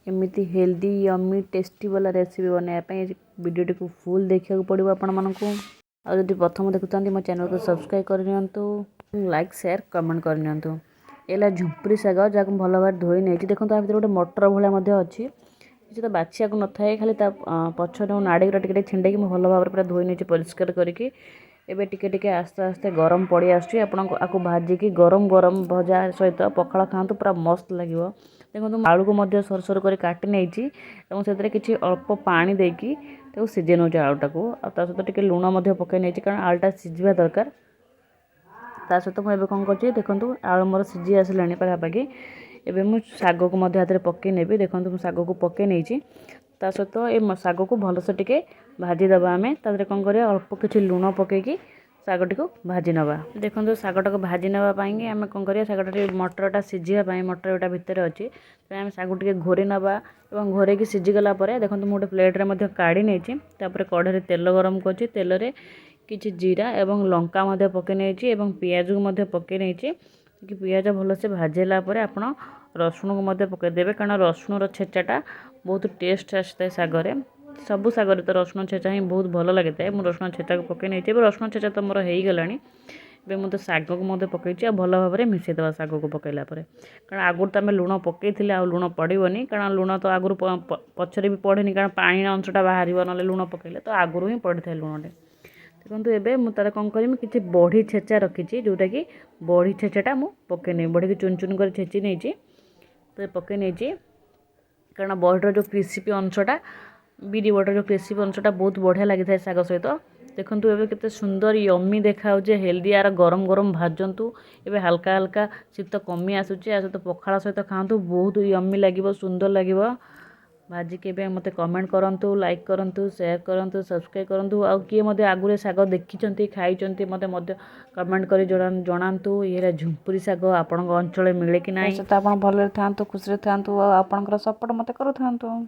एमती healthy yummy tasty वाला recipe बनाया वीडियो को फुल देखा पड़ो आपण मानक आदि प्रथम देखुं मो चैनल को सब्सक्राइब करनी लाइक शेयर कमेंट करनी एला झुंपुरी शाग जहाँ भल भाव धोई नहीं देखो भर गोटे मटर भाया अच्छी किसी तो बाछिया न था खाली पछर नाड़ी टे छिंडे भल भाव पूरा धोई नहीं परिष्कार करके एबे टिके आस्ते आस्ते गरम पड़ी आपको भाजिकी गरम गरम भजा सहित पखाड़ खातु पूरा मस्त लगे देखो आलू को सर सर कर काटी नहीं से किसी अल्प पानी देकी सीझे नौ आलूटा को सहित टिके लुण पकई नहीं कारण आलूटा सीझा दरकार ता सहित मुझे कौन कर देखो आलू मोर सीझी आसला पाखापाखि एवं मुझे शाग को हाथ में पकई ने देखो मुझे शाग को पकई नहीं ता सहित ये शाग को भलसे टिके भाजीदे आम कौन कर अल्प किसी लुण पकईकी शागटी को भाजी नवा देखो शागटा को भाजी नापाई आम कौन कर शागटा मटरटा सीझापी मटर यहाँ भितर अच्छी आम शाग टे घोरी नवा और घोरेक सीझीगला देखो मुझे गोटे प्लेट्रे काढ़ी नहीं कढ़े तेल गरम कर तेल किसी जीरा एवं लंका पकई नहीं पियाज को पकई नहीं कि पियाज भलसे भाजला आप रसुण को पकईदेवे कारण रसुण छेचाटा बहुत टेस्ट आसता है सागरे सबू सागरे तो रसुण छेचा ही बहुत भल लगी था मुझे रसुण छेचा को पकई नहीं रसुण छेचा तो मोर हो गलानी मुझे शाग को पकई भल भाव में मिसेदेवा शाग को पकईला कारण आगुरी तो आम लुण पकई आ लुण पड़ोनी कारण लुण तो आगुरी पछरे भी पड़ेनि कारण पानी अंशटा बाहर ना लुण पकईले तो आगुरी ही पड़ी था लुणटे देखो एवं मुझे कौन करी किसी बड़ी छेचा रखी जोटा कि बड़ी छेचाटा मुझे पकई नहीं बड़ी चुन चुन कर छेची नहीं तो पकई नहीं कारण बड़ीर जो क्रिस्पी अंशटा बिरी बटर जो क्रिस्पी अंशटा बहुत बढ़िया लगी था शाग सहित देखो एवं केते सुंदर यम्मी देखा हेल्दी यार गरम गरम भाजतु एवं हल्का हल्का शीत कमी आसूँ सहित पखाड़ सहित खातु बहुत यम्मी लगे सुंदर लगे भाजिके मत कमेंट करूँ लाइक करूँ शेयर करूँ सब्सक्राइब करूँ आ किए आगुरी शाग देखी खाई मत कमेंट कर जनातु ये झुंपुरी शाग आपण अंचल मिले कि ना आप भले था खुशी था आपंकर सपोर्ट मत करूँ।